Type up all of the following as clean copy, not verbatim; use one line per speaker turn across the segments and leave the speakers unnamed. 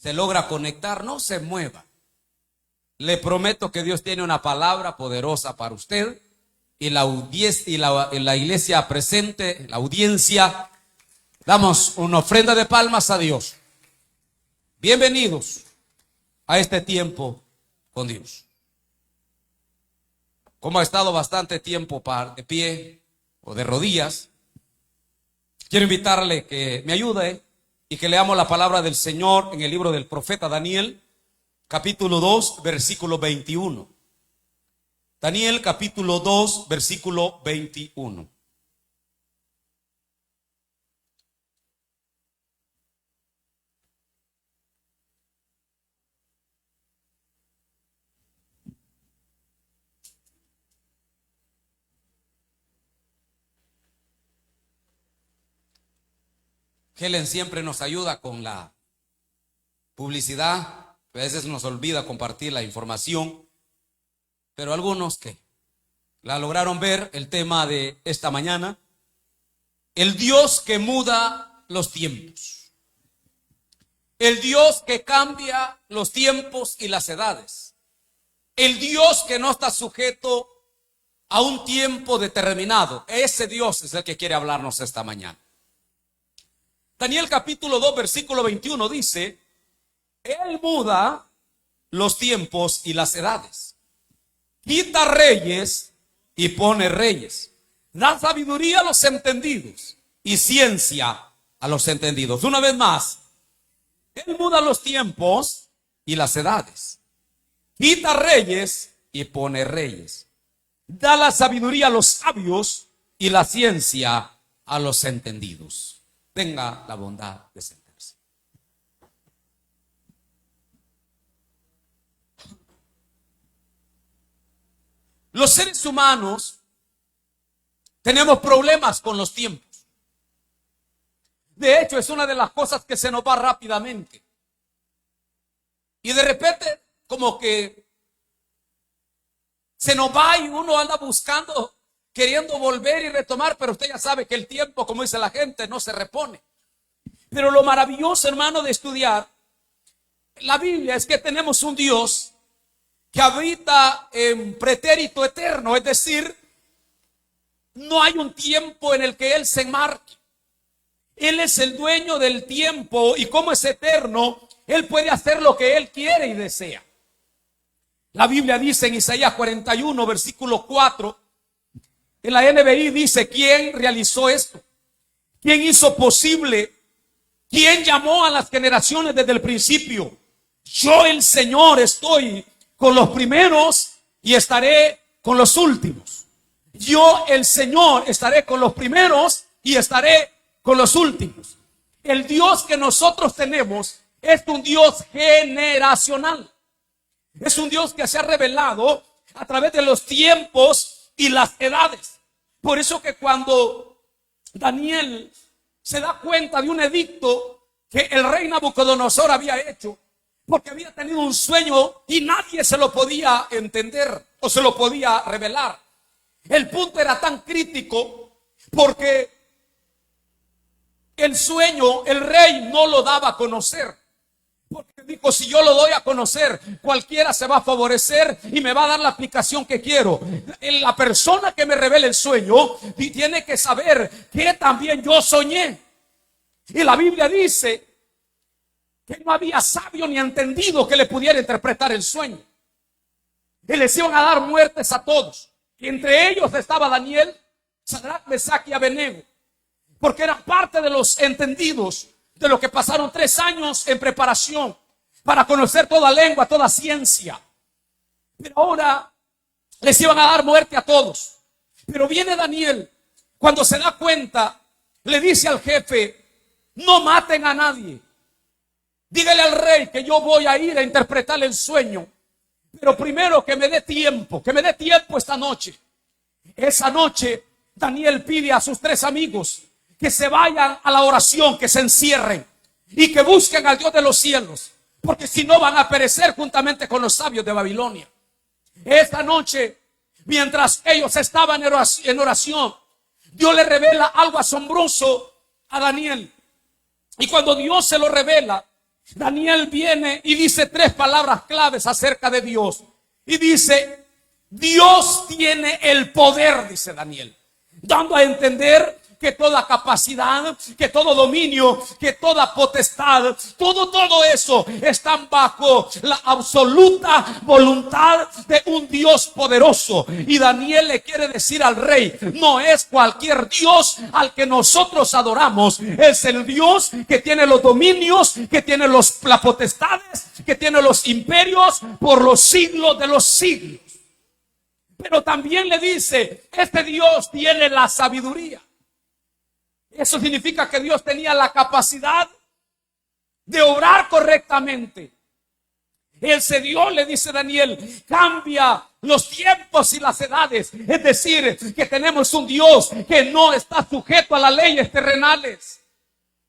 se logra conectar, no se mueva. Le prometo que Dios tiene una palabra poderosa para usted. Y la iglesia presente, la audiencia, damos una ofrenda de palmas a Dios. Bienvenidos a este tiempo con Dios. Como ha estado bastante tiempo de pie o de rodillas, quiero invitarle que me ayude y que leamos la palabra del Señor en el libro del profeta Daniel, capítulo 2, versículo 21. Daniel capítulo 2, versículo 21. Helen siempre nos ayuda con la publicidad. A veces nos olvida compartir la información. Pero algunos que la lograron ver, el tema de esta mañana, el Dios que muda los tiempos. El Dios que cambia los tiempos y las edades. El Dios que no está sujeto a un tiempo determinado. Ese Dios es el que quiere hablarnos esta mañana. Daniel capítulo 2, versículo 21 dice, Él muda los tiempos y las edades. Quita reyes y pone reyes. Da sabiduría a los entendidos y ciencia a los entendidos. Una vez más, Él muda los tiempos y las edades. Quita reyes y pone reyes. Da la sabiduría a los sabios y la ciencia a los entendidos. Tenga la bondad de sentarse. Los seres humanos tenemos problemas con los tiempos. De hecho, es una de las cosas que se nos va rápidamente. Y de repente, como que se nos va y uno anda buscando, queriendo volver y retomar, pero usted ya sabe que el tiempo, como dice la gente, no se repone. Pero lo maravilloso, hermano, de estudiar la Biblia es que tenemos un Dios que habita en pretérito eterno, es decir, no hay un tiempo en el que Él se enmarque. Él es el dueño del tiempo y como es eterno, Él puede hacer lo que Él quiere y desea. La Biblia dice en Isaías 41, versículo 4, en la NBI dice, ¿quién realizó esto? ¿Quién hizo posible? ¿Quién llamó a las generaciones desde el principio? Yo, el Señor, estoy con los primeros y estaré con los últimos. Yo, el Señor, estaré con los primeros y estaré con los últimos. El Dios que nosotros tenemos es un Dios generacional. Es un Dios que se ha revelado a través de los tiempos y las edades. Por eso que cuando Daniel se da cuenta de un edicto que el rey Nabucodonosor había hecho, porque había tenido un sueño y nadie se lo podía entender o se lo podía revelar. El punto era tan crítico porque el sueño el rey no lo daba a conocer. Porque dijo, si yo lo doy a conocer, cualquiera se va a favorecer y me va a dar la aplicación que quiero. La persona que me revele el sueño tiene que saber que también yo soñé. Y la Biblia dice que no había sabio ni entendido que le pudiera interpretar el sueño. Y les iban a dar muertes a todos. Y entre ellos estaba Daniel, Sadrach, Mesach y Abednego. Porque eran parte de los entendidos de lo que pasaron 3 años en preparación para conocer toda lengua, toda ciencia. Pero ahora les iban a dar muerte a todos. Pero viene Daniel, cuando se da cuenta, le dice al jefe, no maten a nadie. Dígale al rey que yo voy a ir a interpretar el sueño. Pero primero que me dé tiempo esta noche. Esa noche Daniel pide a sus 3 amigos que se vayan a la oración, que se encierren y que busquen al Dios de los cielos. Porque si no van a perecer juntamente con los sabios de Babilonia. Esta noche, mientras ellos estaban en oración, Dios le revela algo asombroso a Daniel. Y cuando Dios se lo revela, Daniel viene y dice 3 palabras claves acerca de Dios. Y dice, Dios tiene el poder, dice Daniel, dando a entender que toda capacidad, que todo dominio, que toda potestad, todo eso están bajo la absoluta voluntad de un Dios poderoso. Y Daniel le quiere decir al rey, no es cualquier Dios al que nosotros adoramos, es el Dios que tiene los dominios, que tiene las potestades, que tiene los imperios por los siglos de los siglos. Pero también le dice, este Dios tiene la sabiduría. Eso significa que Dios tenía la capacidad de obrar correctamente. Él se dio, le dice Daniel, cambia los tiempos y las edades. Es decir, que tenemos un Dios que no está sujeto a las leyes terrenales.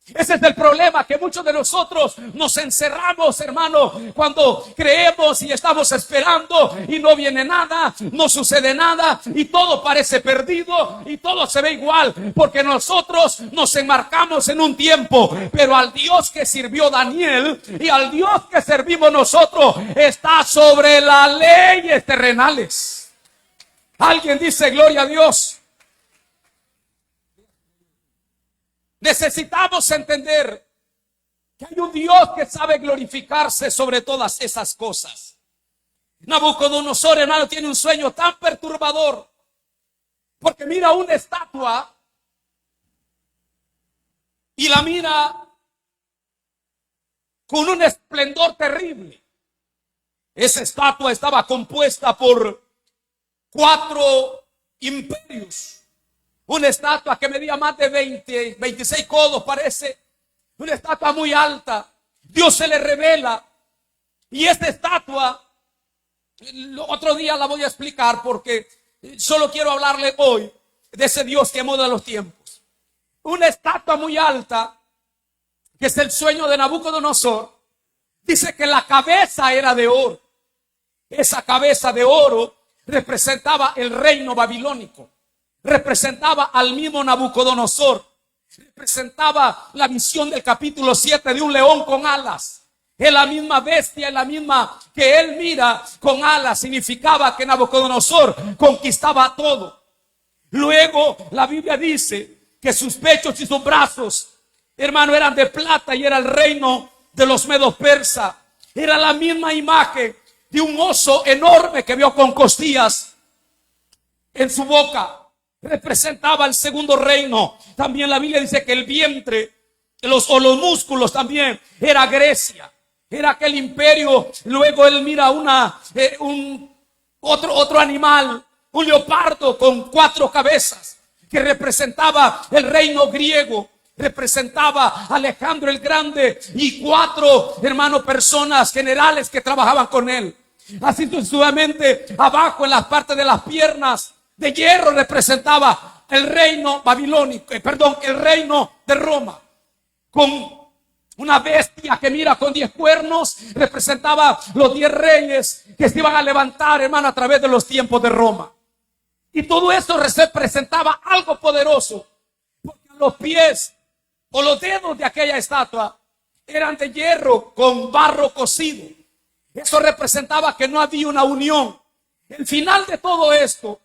Ese es el problema, que muchos de nosotros nos encerramos, hermano, cuando creemos y estamos esperando y no viene nada, no sucede nada y todo parece perdido y todo se ve igual, porque nosotros nos enmarcamos en un tiempo, pero al Dios que sirvió Daniel y al Dios que servimos nosotros está sobre las leyes terrenales. Alguien dice gloria a Dios. Necesitamos entender que hay un Dios que sabe glorificarse sobre todas esas cosas. Nabucodonosor, hermano, tiene un sueño tan perturbador, porque mira una estatua y la mira con un esplendor terrible. Esa estatua estaba compuesta por 4 imperios. Una estatua que medía más de 26 codos, parece. Una estatua muy alta. Dios se le revela. Y esta estatua, otro día la voy a explicar, porque solo quiero hablarle hoy de ese Dios que muda los tiempos. Una estatua muy alta, que es el sueño de Nabucodonosor. Dice que la cabeza era de oro. Esa cabeza de oro representaba el reino babilónico. Representaba al mismo Nabucodonosor. Representaba la visión del capítulo 7 de un león con alas. Es la misma bestia, es la misma que él mira con alas. Significaba que Nabucodonosor conquistaba todo. Luego la Biblia dice que sus pechos y sus brazos, hermano, eran de plata y era el reino de los medos persas. Era la misma imagen de un oso enorme que vio con costillas en su boca. Representaba el segundo reino. También la Biblia dice que el vientre, los músculos también era Grecia. Era aquel imperio. Luego él mira otro animal, un leopardo con 4 cabezas, que representaba el reino griego. Representaba a Alejandro el Grande y 4 personas generales que trabajaban con él. Así sucesivamente, abajo en las partes de las piernas de hierro representaba el reino babilónico, el reino de Roma. Con una bestia que mira con 10 cuernos representaba los 10 reyes que se iban a levantar, hermano, a través de los tiempos de Roma. Y todo eso representaba algo poderoso, porque los pies o los dedos de aquella estatua eran de hierro con barro cocido. Eso representaba que no había una unión. El final de todo esto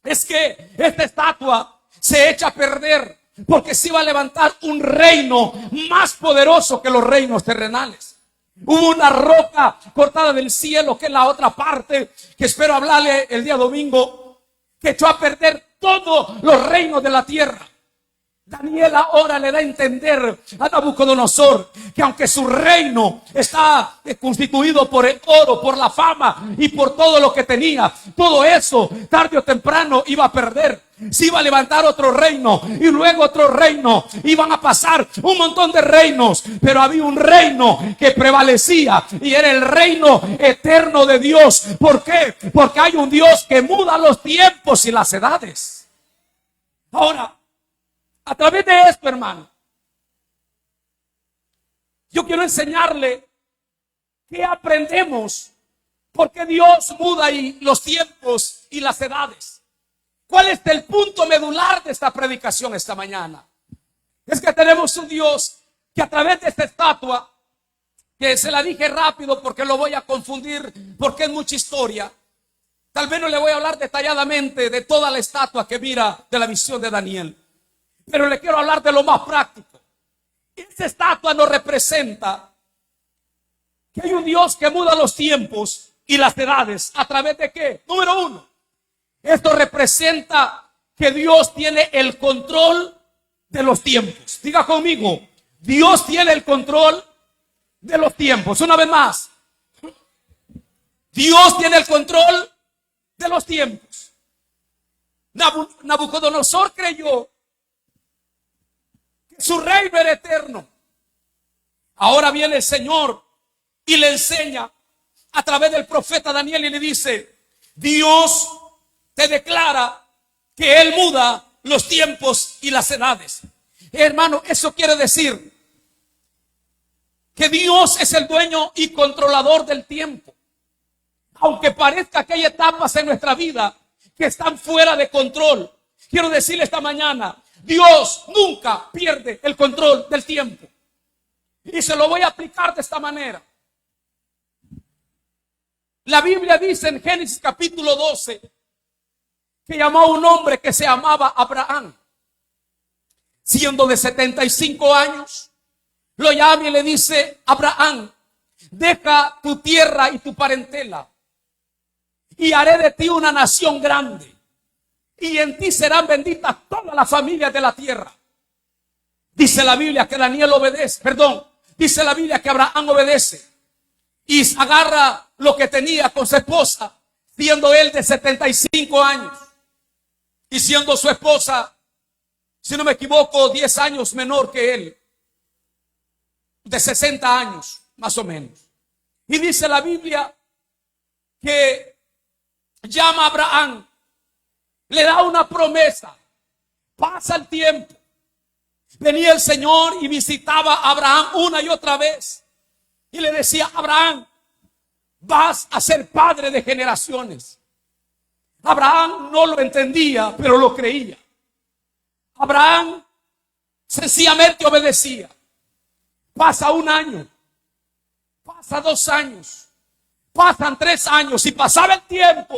es que esta estatua se echa a perder, porque se iba a levantar un reino más poderoso que los reinos terrenales. Hubo una roca cortada del cielo, que es la otra parte que espero hablarle el día domingo, que echó a perder todos los reinos de la tierra. Daniel ahora le da a entender a Nabucodonosor que aunque su reino está constituido por el oro, por la fama y por todo lo que tenía, todo eso tarde o temprano iba a perder. Se iba a levantar otro reino y luego otro reino. Iban a pasar un montón de reinos, pero había un reino que prevalecía y era el reino eterno de Dios. ¿Por qué? Porque hay un Dios que muda los tiempos y las edades. Ahora, a través de esto, hermano, yo quiero enseñarle qué aprendemos, por qué Dios muda y los tiempos y las edades. ¿Cuál es el punto medular de esta predicación esta mañana? Es que tenemos un Dios que a través de esta estatua que se la dije rápido porque lo voy a confundir, porque es mucha historia. Tal vez no le voy a hablar detalladamente de toda la estatua que mira de la visión de Daniel, pero le quiero hablar de lo más práctico. Esta estatua nos representa que hay un Dios que muda los tiempos y las edades. ¿A través de qué? Número uno, esto representa que Dios tiene el control de los tiempos. Diga conmigo, Dios tiene el control de los tiempos. Una vez más, Dios tiene el control de los tiempos. Nabucodonosor creyó que su reino era eterno. Ahora viene el Señor y le enseña a través del profeta Daniel y le dice: Dios te declara que Él muda los tiempos y las edades. Hermano, eso quiere decir que Dios es el dueño y controlador del tiempo. Aunque parezca que hay etapas en nuestra vida que están fuera de control, quiero decirle esta mañana, Dios nunca pierde el control del tiempo. Y se lo voy a aplicar de esta manera. La Biblia dice en Génesis capítulo 12 que llamó a un hombre que se llamaba Abraham. Siendo de 75 años, lo llama y le dice: Abraham, deja tu tierra y tu parentela, y haré de ti una nación grande, y en ti serán benditas todas las familias de la tierra. Dice la Biblia que Daniel obedece, dice la Biblia que Abraham obedece y agarra lo que tenía con su esposa, siendo él de 75 años y siendo su esposa, si no me equivoco, 10 años menor que él, de 60 años más o menos. Y dice la Biblia que llama a Abraham, le da una promesa. Pasa el tiempo, venía el Señor y visitaba a Abraham una y otra vez y le decía: Abraham, vas a ser padre de generaciones. Abraham no lo entendía, pero lo creía. Abraham sencillamente obedecía. Pasa un año, pasa 2 años, pasan 3 años y pasaba el tiempo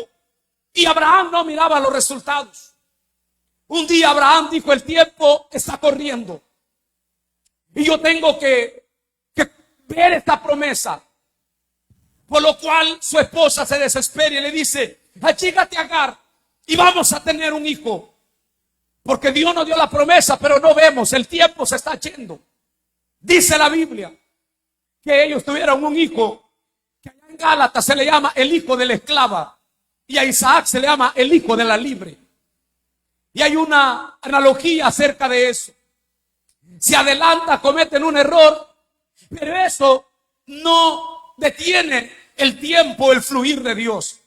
y Abraham no miraba los resultados. Un día Abraham dijo: el tiempo está corriendo y yo tengo que ver esta promesa. Por lo cual su esposa se desespera y le dice: achígate, Agar, y vamos a tener un hijo. Porque Dios nos dio la promesa, pero no vemos, el tiempo se está yendo. Dice la Biblia que ellos tuvieron un hijo que allá en Gálatas se le llama el hijo de la esclava y a Isaac se le llama el hijo de la libre. Y hay una analogía acerca de eso. Se adelanta, cometen un error, pero eso no detiene el tiempo, el fluir de Dios.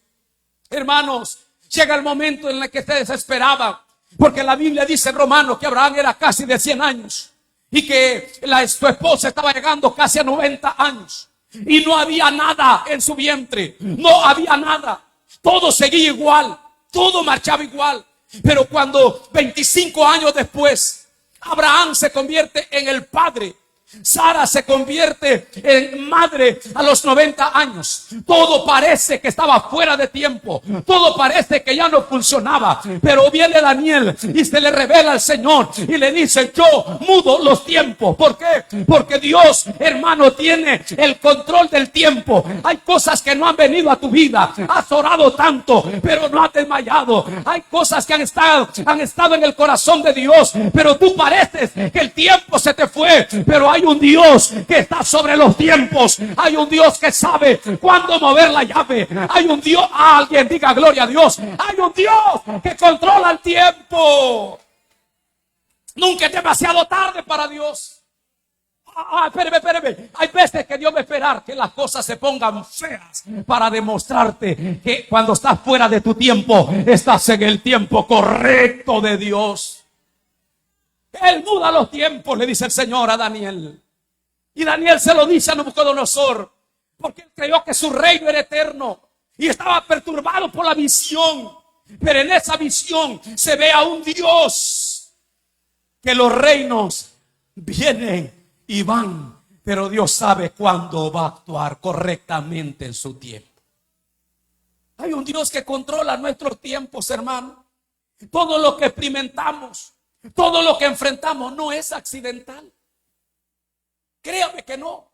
Hermanos, llega el momento en el que se desesperaban, porque la Biblia dice en Romanos que Abraham era casi de 100 años y que su esposa estaba llegando casi a 90 años y no había nada en su vientre, no había nada, todo seguía igual, todo marchaba igual. Pero cuando 25 años después Abraham se convierte en el padre, Sara se convierte en madre a los 90 años. Todo parece que estaba fuera de tiempo. Todo parece que ya no funcionaba. Pero viene Daniel y se le revela al Señor y le dice: yo mudo los tiempos. ¿Por qué? Porque Dios, hermano, tiene el control del tiempo. Hay cosas que no han venido a tu vida. Has orado tanto, pero no has desmayado. Hay cosas que han estado en el corazón de Dios, pero tú pareces que el tiempo se te fue. Pero hay un Dios que está sobre los tiempos. Hay un Dios que sabe cuándo mover la llave. Hay un Dios, alguien diga gloria a Dios. Hay un Dios que controla el tiempo. Nunca es demasiado tarde para Dios. Espérame. Hay veces que Dios va a esperar que las cosas se pongan feas para demostrarte que cuando estás fuera de tu tiempo, estás en el tiempo correcto de Dios. Él muda los tiempos, le dice el Señor a Daniel. Y Daniel se lo dice a Nabucodonosor, porque él creyó que su reino era eterno y estaba perturbado por la visión. Pero en esa visión se ve a un Dios que los reinos vienen y van, Pero Dios sabe cuándo va a actuar correctamente en su tiempo. Hay un Dios que controla nuestros tiempos, hermano. Todo lo que experimentamos, todo lo que enfrentamos no es accidental. Créame que no.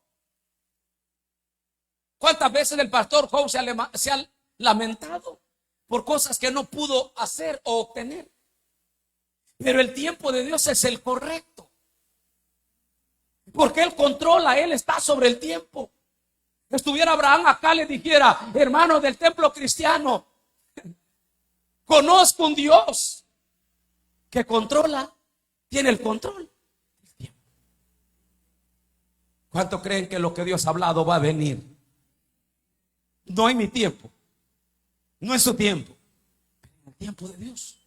¿Cuántas veces el pastor Job se ha lamentado por cosas que no pudo hacer o obtener? Pero el tiempo de Dios es el correcto. Porque Él controla, Él está sobre el tiempo. Estuviera Abraham acá, le dijera: hermano del templo cristiano, conozco un Dios que controla, tiene el control del tiempo. ¿Cuánto creen que lo que Dios ha hablado va a venir? No en mi tiempo, no en su tiempo, pero en el tiempo de Dios.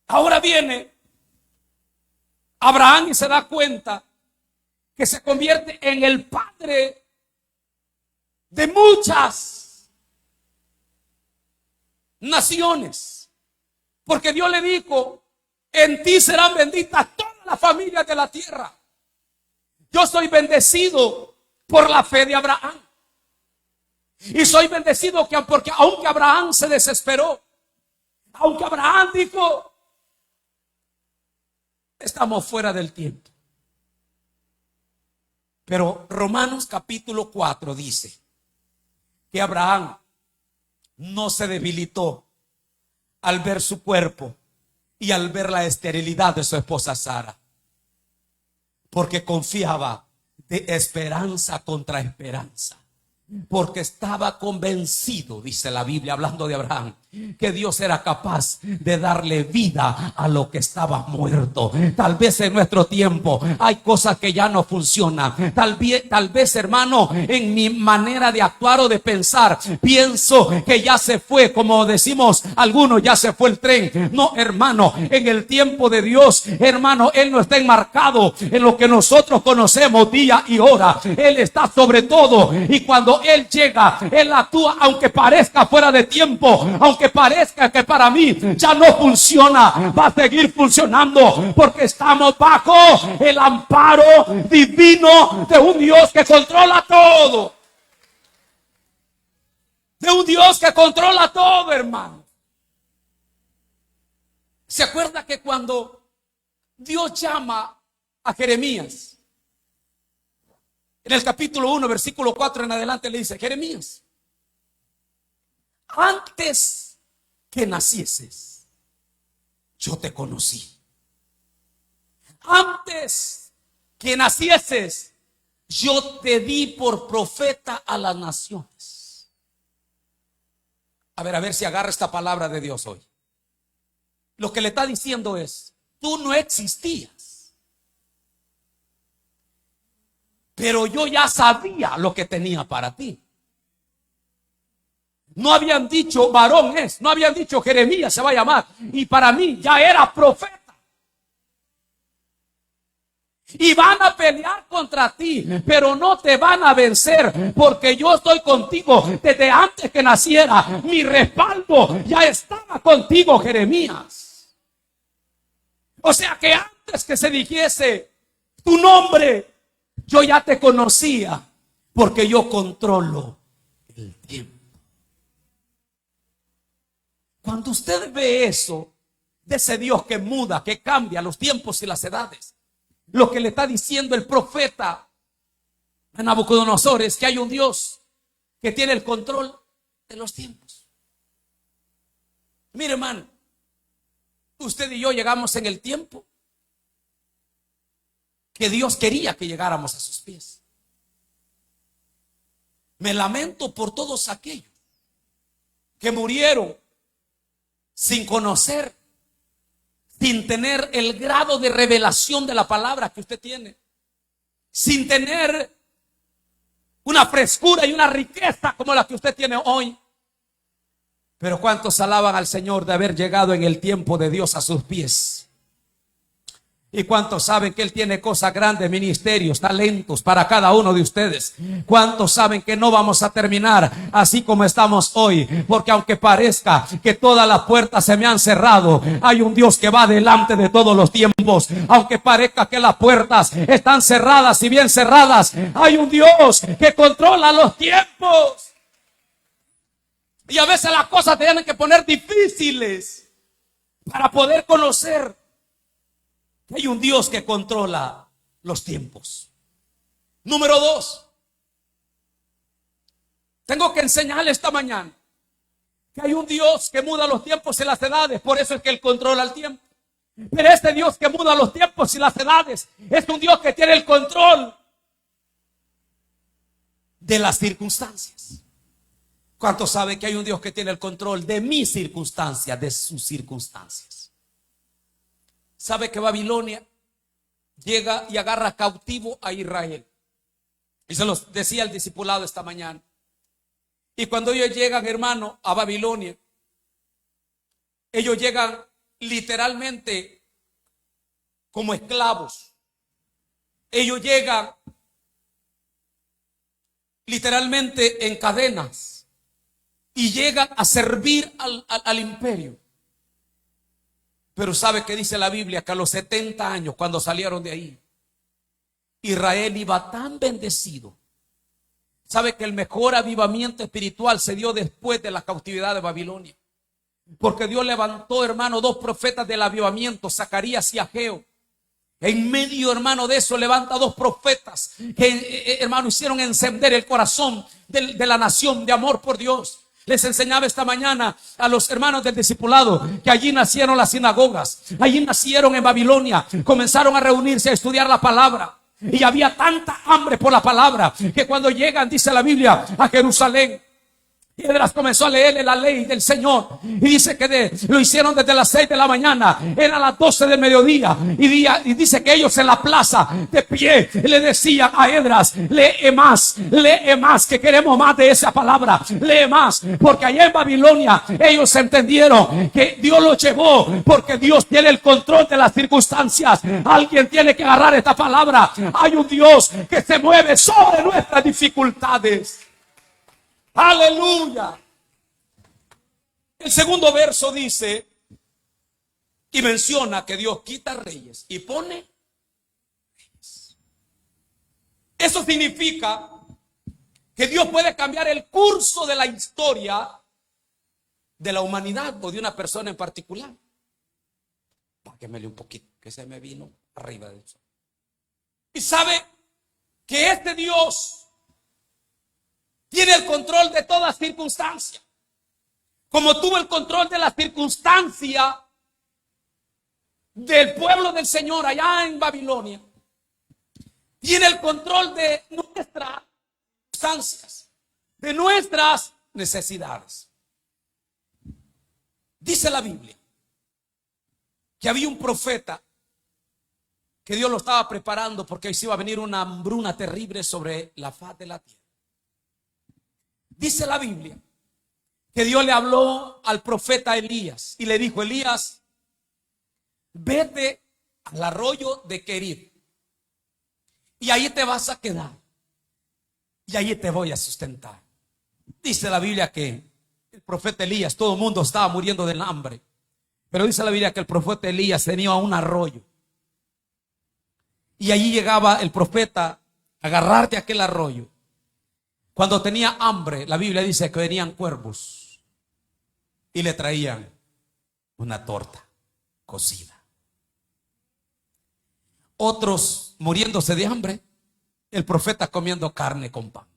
Ahora viene Abraham y se da cuenta que se convierte en el padre de muchas naciones, porque Dios le dijo: en ti serán benditas todas las familias de la tierra. Yo soy bendecido por la fe de Abraham, y soy bendecido porque aunque Abraham se desesperó, aunque Abraham dijo: estamos fuera del tiempo. Pero Romanos capítulo 4 dice que Abraham no se debilitó al ver su cuerpo y al ver la esterilidad de su esposa Sara, porque confiaba de esperanza contra esperanza. Porque estaba convencido, dice la Biblia hablando de Abraham, que Dios era capaz de darle vida a lo que estaba muerto. Tal vez en nuestro tiempo hay cosas que ya no funcionan. Tal vez, hermano, en mi manera de actuar o de pensar, pienso que ya se fue, como decimos algunos, ya se fue el tren. No, hermano, en el tiempo de Dios, hermano, Él no está enmarcado en lo que nosotros conocemos día y hora. Él está sobre todo, y cuando Él llega, Él actúa aunque parezca fuera de tiempo, aunque parezca que para mí ya no funciona, va a seguir funcionando, porque estamos bajo el amparo divino de un Dios que controla todo. De un Dios que controla todo, hermano. ¿Se acuerda que cuando Dios llama a Jeremías, en el capítulo 1, versículo 4 en adelante, le dice: Jeremías, antes que nacieses, yo te conocí. Antes que nacieses, yo te di por profeta a las naciones. A ver si agarra esta palabra de Dios hoy. Lo que le está diciendo es: tú no existías, pero yo ya sabía lo que tenía para ti. No habían dicho varón es, no habían dicho Jeremías se va a llamar, y para mí ya era profeta. Y van a pelear contra ti, pero no te van a vencer, porque yo estoy contigo desde antes que naciera. Mi respaldo ya estaba contigo, Jeremías. O sea que antes que se dijese tu nombre, yo ya te conocía, porque yo controlo el tiempo. Cuando usted ve eso, de ese Dios que muda, que cambia los tiempos y las edades, lo que le está diciendo el profeta a Nabucodonosor es que hay un Dios que tiene el control de los tiempos. Mire, hermano, usted y yo llegamos en el tiempo que Dios quería que llegáramos a sus pies. Me lamento por todos aquellos que murieron sin conocer, sin tener el grado de revelación de la palabra que usted tiene, sin tener una frescura y una riqueza como la que usted tiene hoy. Pero ¿cuántos alaban al Señor de haber llegado en el tiempo de Dios a sus pies? ¿Y cuántos saben que Él tiene cosas grandes, ministerios, talentos para cada uno de ustedes? ¿Cuántos saben que no vamos a terminar así como estamos hoy? Porque aunque parezca que todas las puertas se me han cerrado, hay un Dios que va delante de todos los tiempos. Aunque parezca que las puertas están cerradas y bien cerradas, hay un Dios que controla los tiempos. Y a veces las cosas te tienen que poner difíciles para poder conocer que hay un Dios que controla los tiempos. Número 2. Tengo que enseñarle esta mañana que hay un Dios que muda los tiempos y las edades. Por eso es que Él controla el tiempo. Pero este Dios que muda los tiempos y las edades es un Dios que tiene el control de las circunstancias. ¿Cuántos saben que hay un Dios que tiene el control de mis circunstancias, de sus circunstancias? ¿Sabe que Babilonia llega y agarra cautivo a Israel? Y se los decía el discipulado esta mañana. Y cuando ellos llegan, hermano, a Babilonia, ellos llegan literalmente como esclavos. Ellos llegan literalmente en cadenas y llegan a servir al imperio. Pero ¿sabe qué dice la Biblia? Que a los 70 años, cuando salieron de ahí, Israel iba tan bendecido. ¿Sabe que el mejor avivamiento espiritual se dio después de la cautividad de Babilonia? Porque Dios levantó, hermano, 2 profetas del avivamiento, Zacarías y Ageo. En medio, hermano, de eso levanta 2 profetas que, hermano, hicieron encender el corazón de la nación de amor por Dios. Les enseñaba esta mañana a los hermanos del discipulado que allí nacieron las sinagogas. Allí nacieron en Babilonia. Comenzaron a reunirse a estudiar la palabra. Y había tanta hambre por la palabra que cuando llegan, dice la Biblia, a Jerusalén, Esdras comenzó a leerle la ley del Señor y dice que lo hicieron desde las 6 de la mañana, eran las 12 del mediodía y dice que ellos en la plaza de pie le decían a Esdras: lee más, que queremos más de esa palabra, lee más, porque allá en Babilonia ellos entendieron que Dios los llevó porque Dios tiene el control de las circunstancias. Alguien tiene que agarrar esta palabra. Hay un Dios que se mueve sobre nuestras dificultades. Aleluya. El segundo verso dice y menciona que Dios quita reyes y pone reyes. Eso significa que Dios puede cambiar el curso de la historia de la humanidad o de una persona en particular. Páquemele un poquito, que se me vino arriba de eso. Y sabe que este Dios tiene el control de toda circunstancia. Como tuvo el control de la circunstancia del pueblo del Señor allá en Babilonia, tiene el control de nuestras circunstancias, de nuestras necesidades. Dice la Biblia que había un profeta que Dios lo estaba preparando porque se iba a venir una hambruna terrible sobre la faz de la tierra. Dice la Biblia que Dios le habló al profeta Elías y le dijo: Elías, vete al arroyo de Querid y ahí te vas a quedar y ahí te voy a sustentar. Dice la Biblia que el profeta Elías, todo el mundo estaba muriendo del hambre, pero dice la Biblia que el profeta Elías tenía un arroyo y allí llegaba el profeta a agarrar de aquel arroyo. Cuando tenía hambre, la Biblia dice que venían cuervos y le traían una torta cocida. Otros muriéndose de hambre, el profeta comiendo carne con pan.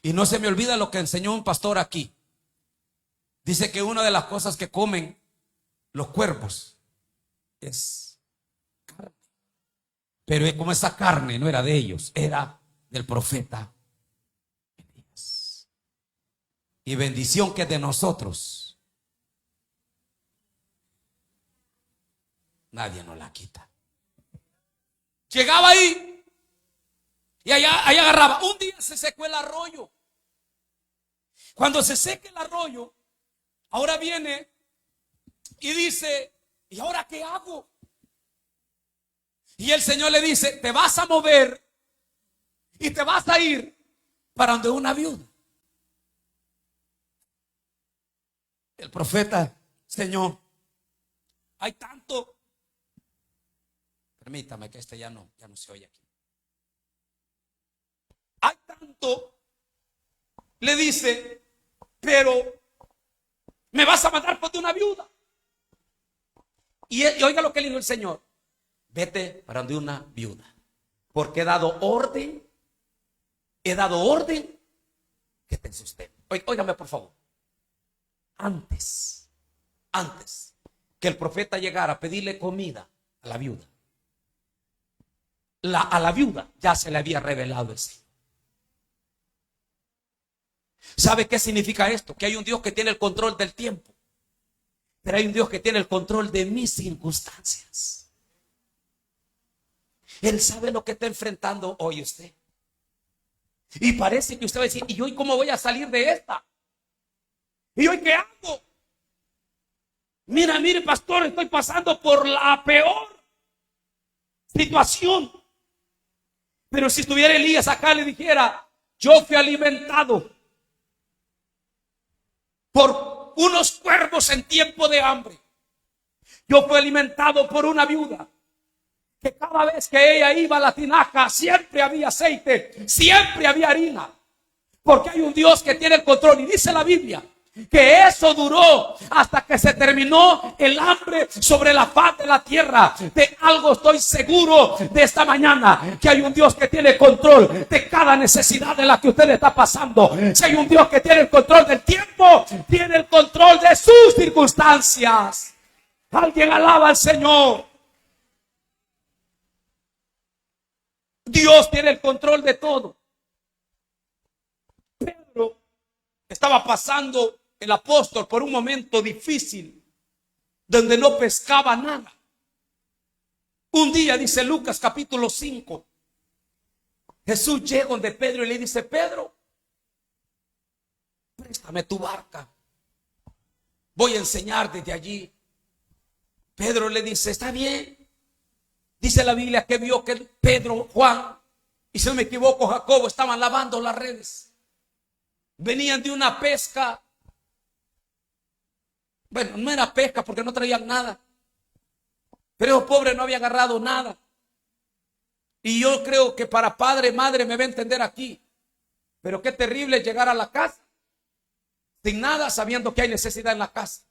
Y no se me olvida lo que enseñó un pastor aquí. Dice que una de las cosas que comen los cuervos es carne. Pero como esa carne no era de ellos, era del profeta Elías. Y bendición que es de nosotros, nadie nos la quita. Llegaba ahí y allá agarraba. Un día se secó el arroyo. Cuando se seca el arroyo, ahora viene y dice ¿Y ahora qué hago? Y el Señor le dice, te vas a mover y te vas a ir para donde una viuda. El profeta, Señor, hay tanto. Permítame que ya no se oye aquí. Hay tanto, le dice, pero me vas a mandar por una viuda. Y oiga lo que le dijo el Señor: vete para donde una viuda, porque he dado orden que te sustente. Óigame por favor. Antes que el profeta llegara a pedirle comida a la viuda, a la viuda ya se le había revelado el Señor. ¿Sabe qué significa esto? Que hay un Dios que tiene el control del tiempo, pero hay un Dios que tiene el control de mis circunstancias. Él sabe lo que está enfrentando hoy usted. Y parece que usted va a decir, ¿y hoy cómo voy a salir de esta? ¿Y hoy qué hago? Mire, pastor, estoy pasando por la peor situación. Pero si estuviera Elías acá, le dijera, yo fui alimentado por unos cuervos en tiempo de hambre. Yo fui alimentado por una viuda que cada vez que ella iba a la tinaja siempre había aceite, siempre había harina, porque hay un Dios que tiene el control. Y dice la Biblia que eso duró hasta que se terminó el hambre sobre la faz de la tierra. De algo estoy seguro de esta mañana, que hay un Dios que tiene control de cada necesidad de la que usted está pasando. Si hay un Dios que tiene el control del tiempo, tiene el control de sus circunstancias. Alguien alaba al Señor. Dios tiene el control de todo. Pedro estaba pasando, el apóstol, por un momento difícil donde no pescaba nada. Un día, dice Lucas capítulo 5, Jesús llega donde Pedro y le dice, Pedro, préstame tu barca, voy a enseñar desde allí. Pedro le dice, está bien. Dice la Biblia que vio que Pedro, Juan y, si no me equivoco, Jacobo estaban lavando las redes. Venían de una pesca. Bueno, no era pesca porque no traían nada, pero esos pobres no habían agarrado nada. Y yo creo que para padre, madre me va a entender aquí. Pero qué terrible es llegar a la casa sin nada, sabiendo que hay necesidad en la casa.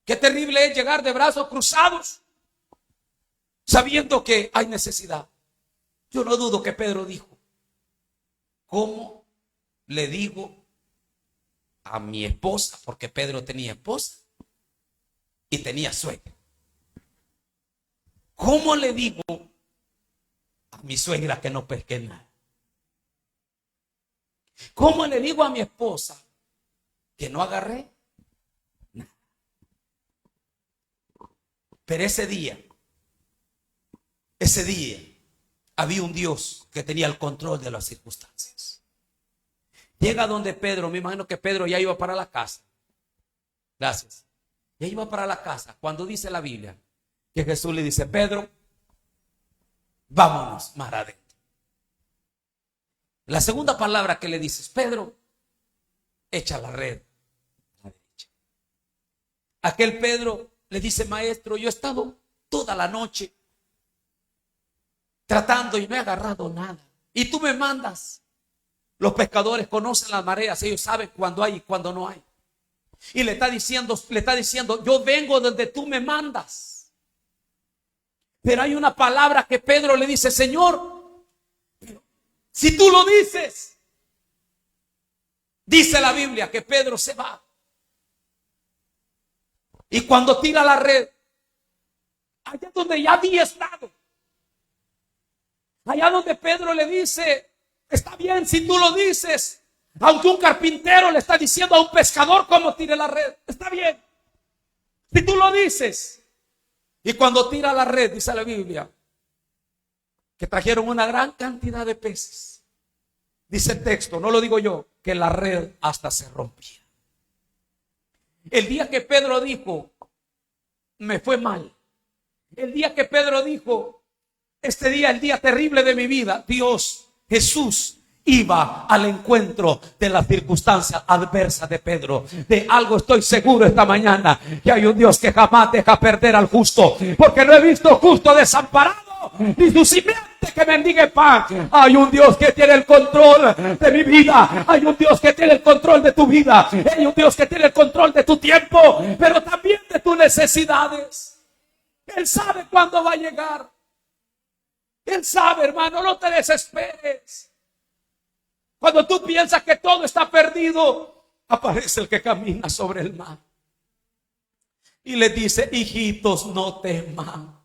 Qué terrible es llegar de brazos cruzados sabiendo que hay necesidad. Yo no dudo que Pedro dijo, ¿cómo le digo a mi esposa? Porque Pedro tenía esposa y tenía suegra. ¿Cómo le digo a mi suegra que no pesque nada? ¿Cómo le digo a mi esposa que no agarré nada? Pero ese día había un Dios que tenía el control de las circunstancias. Llega donde Pedro, me imagino que Pedro ya iba para la casa. Gracias. Ya iba para la casa cuando dice la Biblia que Jesús le dice, Pedro, vámonos más adentro. La segunda palabra que le dices, Pedro, echa la red a la derecha. Aquel Pedro le dice, maestro, yo he estado toda la noche tratando y no he agarrado nada. Y tú me mandas. Los pescadores conocen las mareas, ellos saben cuándo hay y cuándo no hay. Y le está diciendo, yo vengo donde tú me mandas. Pero hay una palabra que Pedro le dice, Señor, si tú lo dices. Dice la Biblia que Pedro se va. Y cuando tira la red, allá donde ya había estado, allá donde Pedro le dice, está bien si tú lo dices. Aunque un carpintero le está diciendo a un pescador cómo tire la red, está bien si tú lo dices. Y cuando tira la red, dice la Biblia que trajeron una gran cantidad de peces. Dice el texto, no lo digo yo, que la red hasta se rompía. El día que Pedro dijo, me fue mal. El día que Pedro dijo, este día, el día terrible de mi vida, Dios, Jesús, iba al encuentro de las circunstancias adversas de Pedro. De algo estoy seguro esta mañana, que hay un Dios que jamás deja perder al justo, porque no he visto justo desamparado, ni su simiente que mendigue pan. Hay un Dios que tiene el control de mi vida, hay un Dios que tiene el control de tu vida, hay un Dios que tiene el control de tu tiempo, pero también de tus necesidades. Él sabe cuándo va a llegar. Él sabe, hermano, no te desesperes. Cuando tú piensas que todo está perdido, aparece el que camina sobre el mar y le dice: hijitos, no teman,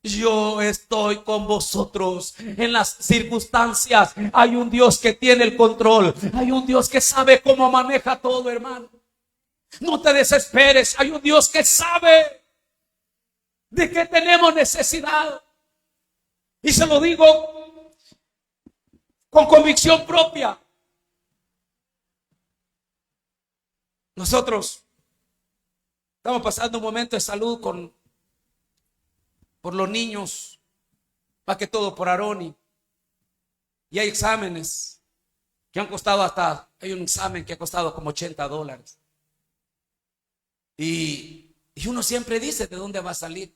yo estoy con vosotros en las circunstancias. Hay un Dios que tiene el control, hay un Dios que sabe cómo maneja todo, hermano. No te desesperes, hay un Dios que sabe de qué tenemos necesidad. Y se lo digo con convicción propia. Nosotros estamos pasando un momento de salud por los niños, más que todo por Aroni. Y hay exámenes que han costado hay un examen que ha costado como $80. Y uno siempre dice de dónde va a salir.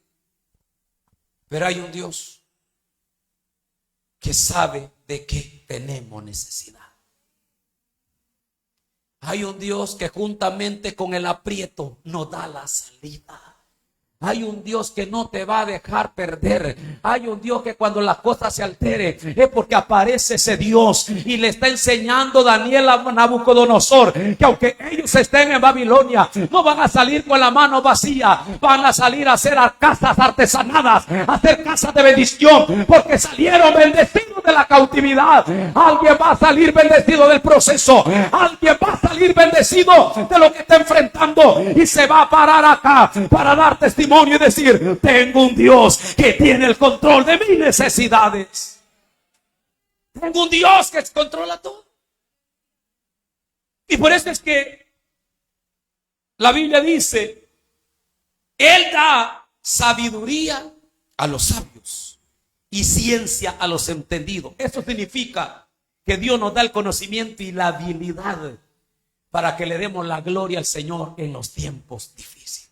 Pero hay un Dios que sabe de qué tenemos necesidad. Hay un Dios que juntamente con el aprieto nos da la salida. Hay un Dios que no te va a dejar perder. Hay un Dios que cuando las cosas se alteren es porque aparece ese Dios y le está enseñando Daniel a Nabucodonosor que aunque ellos estén en Babilonia, no van a salir con la mano vacía, van a salir a hacer casas artesanadas, a hacer casas de bendición, porque salieron bendecidos de la cautividad. Alguien va a salir bendecido del proceso, alguien va a salir bendecido de lo que está enfrentando y se va a parar acá para dar testimonio y decir: tengo un Dios que tiene el control de mis necesidades. Tengo un Dios que controla todo. Y por eso es que la Biblia dice: Él da sabiduría a los sabios y ciencia a los entendidos. Eso significa que Dios nos da el conocimiento y la habilidad para que le demos la gloria al Señor en los tiempos difíciles.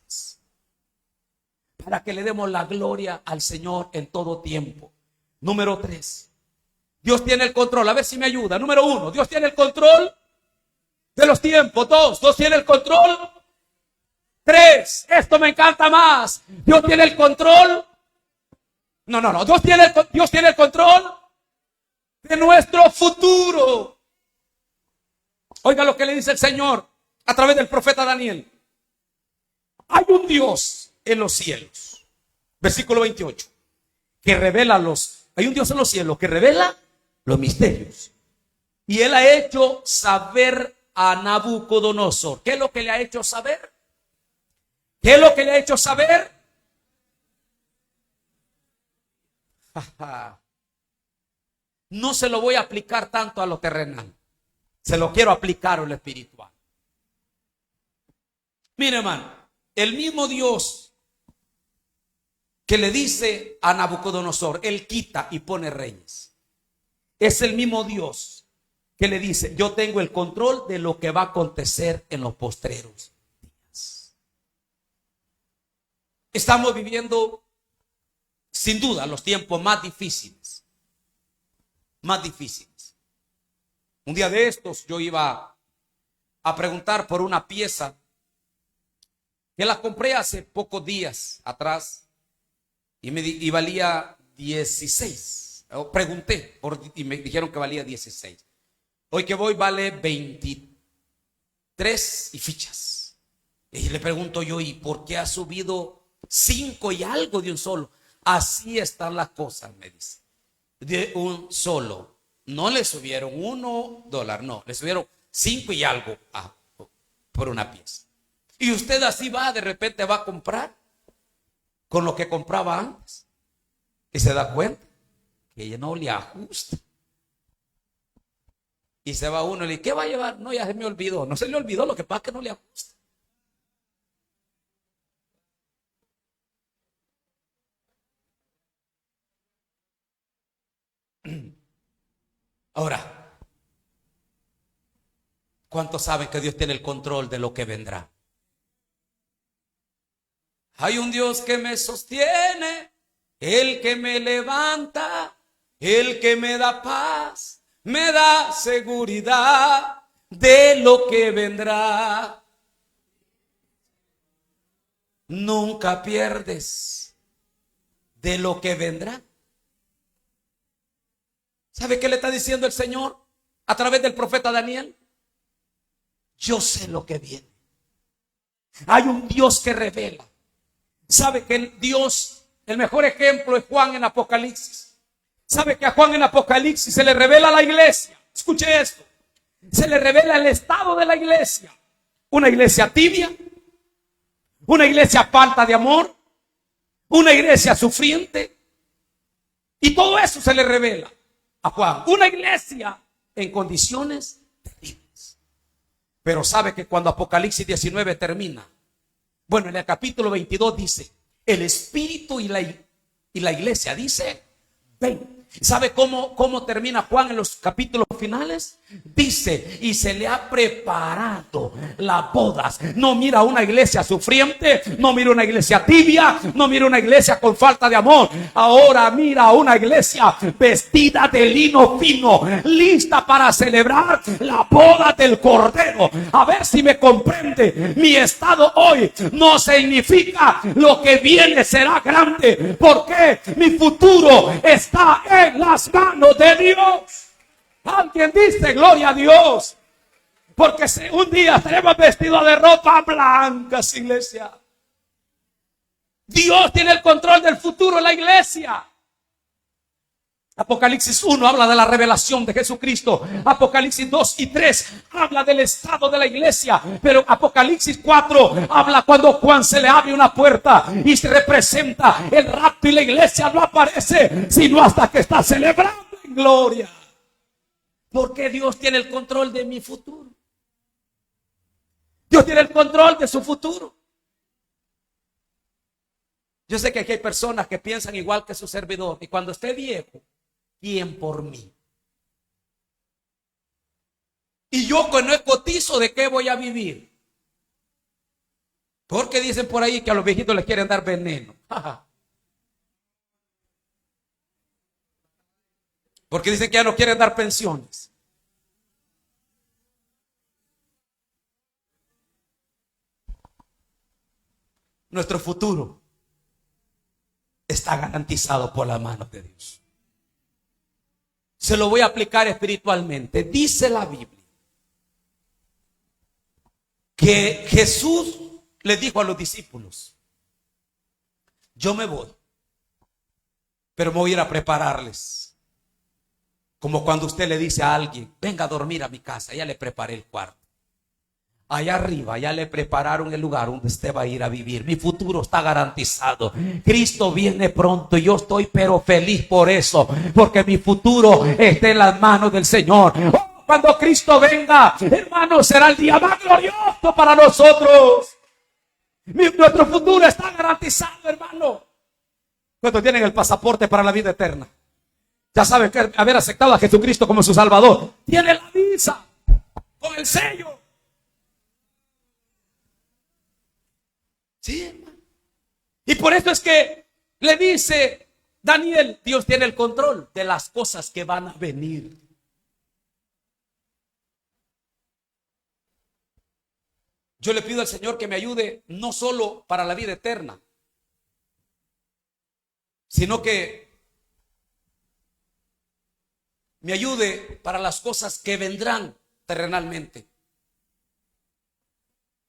Para que le demos la gloria al Señor en todo tiempo. Número 3, Dios tiene el control. A ver si me ayuda. Número 1, Dios tiene el control de los tiempos. 2, Dios tiene el control. 3, esto me encanta más, Dios tiene el control. No, Dios tiene el control de nuestro futuro. Oiga lo que le dice el Señor a través del profeta Daniel. Hay un Dios en los cielos, versículo 28, que revela hay un Dios en los cielos que revela los misterios. Y Él ha hecho saber a Nabucodonosor. ¿Qué es lo que le ha hecho saber? ¿Qué es lo que le ha hecho saber? No se lo voy a aplicar tanto a lo terrenal, se lo quiero aplicar a lo espiritual. Mire, hermano, el mismo Dios que le dice a Nabucodonosor: Él quita y pone reyes, es el mismo Dios que le dice: yo tengo el control de lo que va a acontecer en los postreros días. Estamos viviendo sin duda los tiempos más difíciles. Un día de estos yo iba a preguntar por una pieza que la compré hace pocos días atrás y valía 16. Pregunté y me dijeron que valía 16. Hoy que voy vale 23 y fichas. Y le pregunto yo: ¿y por qué ha subido 5 y algo de un solo? Así están las cosas, me dice. De un solo. No le subieron $1, no, le subieron 5 y algo por una pieza. Y usted así de repente va a comprar con lo que compraba antes y se da cuenta que ya no le ajusta. Y se va uno y le dice: ¿qué va a llevar? No, ya se me olvidó. No se le olvidó, lo que pasa es que no le ajusta. Ahora, ¿cuántos saben que Dios tiene el control de lo que vendrá? Hay un Dios que me sostiene, el que me levanta, el que me da paz, me da seguridad de lo que vendrá. Nunca pierdes de lo que vendrá. ¿Sabe qué le está diciendo el Señor a través del profeta Daniel? Yo sé lo que viene. Hay un Dios que revela. ¿Sabe que el Dios, el mejor ejemplo es Juan en Apocalipsis? ¿Sabe que a Juan en Apocalipsis se le revela a la iglesia? Escuche esto. Se le revela el estado de la iglesia. Una iglesia tibia, una iglesia falta de amor, una iglesia sufriente. Y todo eso se le revela a Juan. Una iglesia en condiciones terribles. Pero sabe que cuando Apocalipsis 19 termina, bueno, en el capítulo 22 dice, el Espíritu y la iglesia dice, ven. ¿Sabe cómo termina Juan en los capítulos finales? Dice, y se le ha preparado las bodas. No mira una iglesia sufriente, no mira una iglesia tibia, no mira una iglesia con falta de amor. Ahora mira una iglesia vestida de lino fino, lista para celebrar la boda del Cordero. A ver si me comprende. Mi estado hoy no significa lo que viene será grande, porque mi futuro está en las manos de Dios. Alguien dice gloria a Dios, porque si un día estaremos vestidos de ropa blanca, iglesia. Dios tiene el control del futuro en la iglesia. Apocalipsis 1 habla de la revelación de Jesucristo. Apocalipsis 2 y 3 habla del estado de la iglesia. Pero Apocalipsis 4 habla cuando Juan se le abre una puerta y se representa el rapto, y la iglesia no aparece sino hasta que está celebrando en gloria. Porque Dios tiene el control de mi futuro. Dios tiene el control de su futuro. Yo sé que aquí hay personas que piensan igual que su servidor, y cuando esté viejo, ¿quién por mí? Y yo que no cotizo, ¿de qué voy a vivir? Porque dicen por ahí que a los viejitos les quieren dar veneno. Porque dicen que ya no quieren dar pensiones. Nuestro futuro está garantizado por la mano de Dios. Se lo voy a aplicar espiritualmente. Dice la Biblia que Jesús le dijo a los discípulos, yo me voy, pero me voy a ir a prepararles. Como cuando usted le dice a alguien, venga a dormir a mi casa, ya le preparé el cuarto. Allá arriba ya le prepararon el lugar donde usted va a ir a vivir. Mi futuro está garantizado. Cristo viene pronto y yo estoy pero feliz por eso, porque mi futuro está en las manos del Señor. Oh, cuando Cristo venga, hermano, será el día más glorioso para nosotros. Nuestro futuro está garantizado, hermano. ¿Cuántos tienen el pasaporte para la vida eterna? Ya saben que haber aceptado a Jesucristo como su Salvador. Tiene la visa con el sello. Sí, hermano. Y por eso es que le dice Daniel, Dios tiene el control de las cosas que van a venir. Yo le pido al Señor que me ayude no solo para la vida eterna, sino que me ayude para las cosas que vendrán terrenalmente.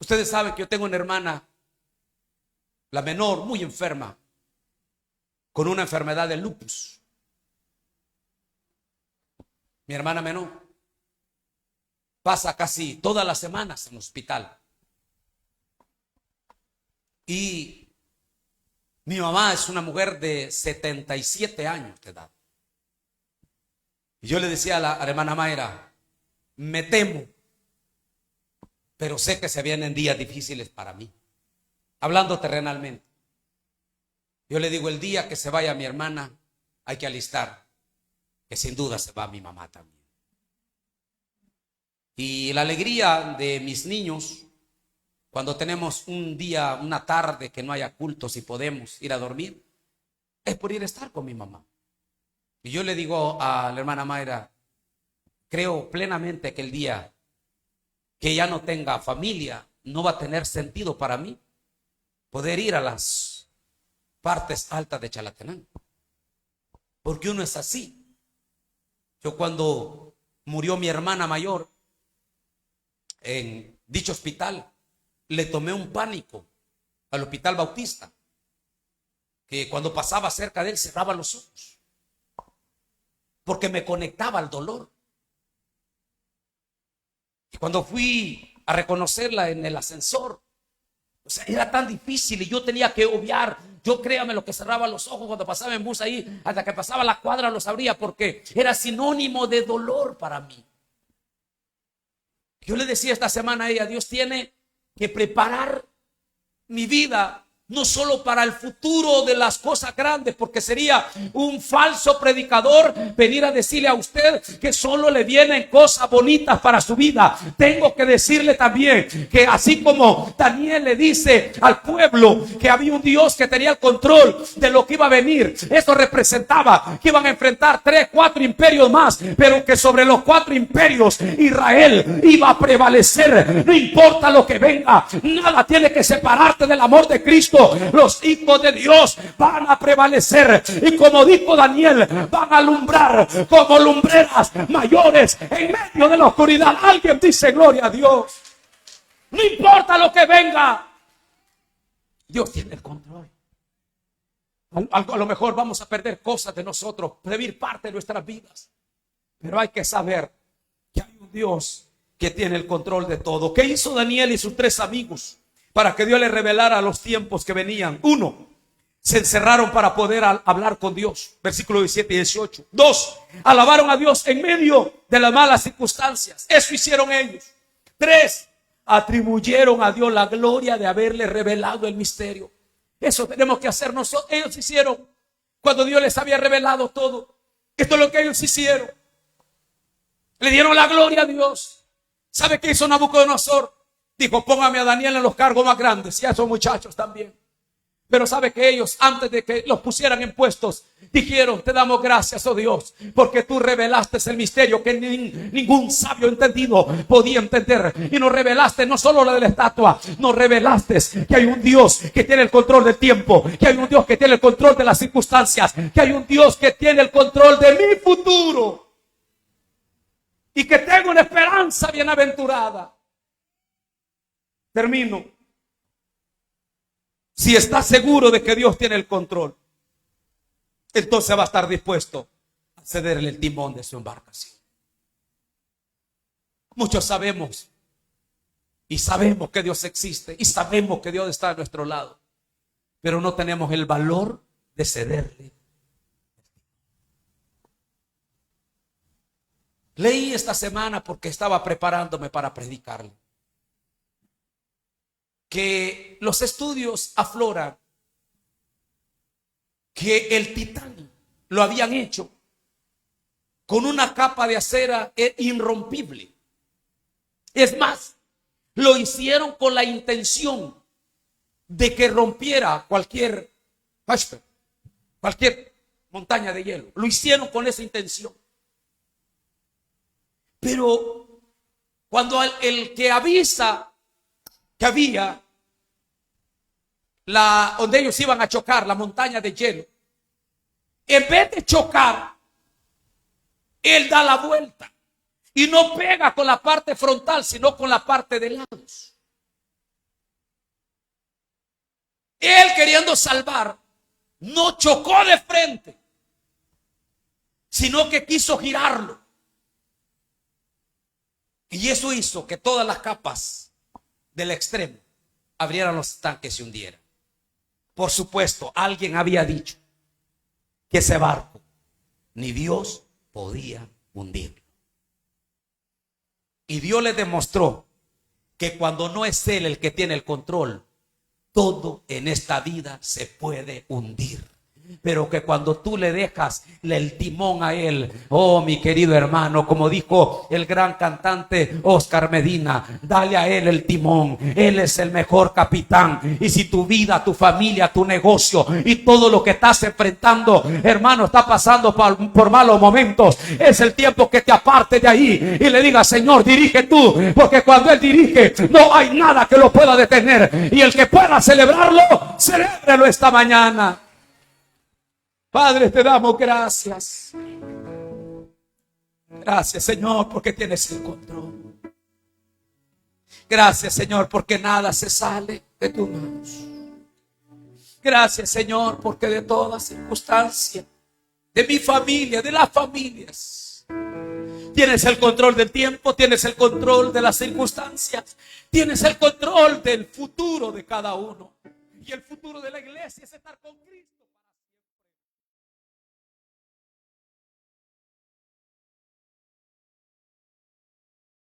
Ustedes saben que yo tengo una hermana, la menor, muy enferma, con una enfermedad de lupus. Mi hermana menor pasa casi todas las semanas en el hospital. Y mi mamá es una mujer de 77 años de edad. Y yo le decía a la hermana Mayra, me temo, pero sé que se vienen días difíciles para mí. Hablando terrenalmente. Yo le digo, el día que se vaya mi hermana, hay que alistar, que sin duda se va mi mamá también. Y la alegría de mis niños, cuando tenemos un día, una tarde que no haya cultos y podemos ir a dormir, es por ir a estar con mi mamá. Y yo le digo a la hermana Mayra, creo plenamente que el día que ya no tenga familia, no va a tener sentido para mí poder ir a las partes altas de Chalatenango. Porque uno es así. Yo cuando murió mi hermana mayor en dicho hospital, le tomé un pánico al Hospital Bautista, que cuando pasaba cerca de él cerraba los ojos, porque me conectaba al dolor. Y cuando fui a reconocerla en el ascensor, o sea, era tan difícil y yo tenía que obviar. Yo, créame, lo que cerraba los ojos cuando pasaba en bus ahí, hasta que pasaba la cuadra los abría, porque era sinónimo de dolor para mí. Yo le decía esta semana a ella, Dios tiene que preparar mi vida no solo para el futuro de las cosas grandes, porque sería un falso predicador venir a decirle a usted que solo le vienen cosas bonitas para su vida. Tengo que decirle también que así como Daniel le dice al pueblo que había un Dios que tenía el control de lo que iba a venir, eso representaba que iban a enfrentar 3, 4 imperios más, pero que sobre los 4 imperios Israel iba a prevalecer. No importa lo que venga, nada tiene que separarte del amor de Cristo. Los hijos de Dios van a prevalecer y, como dijo Daniel, van a alumbrar como lumbreras mayores en medio de la oscuridad. Alguien dice gloria a Dios. No importa lo que venga, Dios tiene el control. A lo mejor vamos a perder cosas de nosotros, perder parte de nuestras vidas, pero hay que saber que hay un Dios que tiene el control de todo. ¿Qué hizo Daniel y sus 3 amigos para que Dios les revelara los tiempos que venían? 1, se encerraron para poder hablar con Dios. Versículo 17 y 18. 2, alabaron a Dios en medio de las malas circunstancias. Eso hicieron ellos. 3, atribuyeron a Dios la gloria de haberle revelado el misterio. Eso tenemos que hacer nosotros. Ellos hicieron cuando Dios les había revelado todo. Esto es lo que ellos hicieron. Le dieron la gloria a Dios. ¿Sabe qué hizo Nabucodonosor? Dijo, póngame a Daniel en los cargos más grandes y a esos muchachos también. Pero sabe que ellos, antes de que los pusieran en puestos, dijeron, te damos gracias, oh Dios, porque tú revelaste el misterio que ningún sabio entendido podía entender. Y nos revelaste no solo la de la estatua, nos revelaste que hay un Dios que tiene el control del tiempo, que hay un Dios que tiene el control de las circunstancias, que hay un Dios que tiene el control de mi futuro y que tengo una esperanza bienaventurada. Termino. Si estás seguro de que Dios tiene el control, entonces va a estar dispuesto a cederle el timón de su embarcación. Muchos sabemos y sabemos que Dios existe y sabemos que Dios está a nuestro lado, pero no tenemos el valor de cederle. Leí esta semana porque estaba preparándome para predicarle, que los estudios afloran que el Titanic lo habían hecho con una capa de acera irrompible. Es más, lo hicieron con la intención de que rompiera cualquier montaña de hielo. Lo hicieron con esa intención. Pero cuando el que avisa que había donde ellos iban a chocar, la montaña de hielo, en vez de chocar, él da la vuelta y no pega con la parte frontal, sino con la parte de lados. Él, queriendo salvar, no chocó de frente, sino que quiso girarlo. Y eso hizo que todas las capas del extremo abrieran los estanques y se hundieran. Por supuesto, alguien había dicho que ese barco ni Dios podía hundirlo. Y Dios le demostró que cuando no es Él el que tiene el control, todo en esta vida se puede hundir. pero que cuando tú le dejas el timón a Él, oh mi querido hermano, como dijo el gran cantante Oscar Medina, dale a Él el timón. Él es el mejor capitán. Y si tu vida, tu familia, tu negocio y todo lo que estás enfrentando, hermano, está pasando por malos momentos, es el tiempo que te aparte de ahí y le digas: Señor, dirige tú, porque cuando Él dirige no hay nada que lo pueda detener. Y el que pueda celebrarlo, celébrelo esta mañana. Padre, te damos gracias. Gracias, Señor, porque tienes el control. Gracias, Señor, porque nada se sale de tus manos. Gracias, Señor, porque de toda circunstancia, de mi familia, de las familias, tienes el control del tiempo, tienes el control de las circunstancias, tienes el control del futuro de cada uno. Y el futuro de la iglesia es estar con Cristo.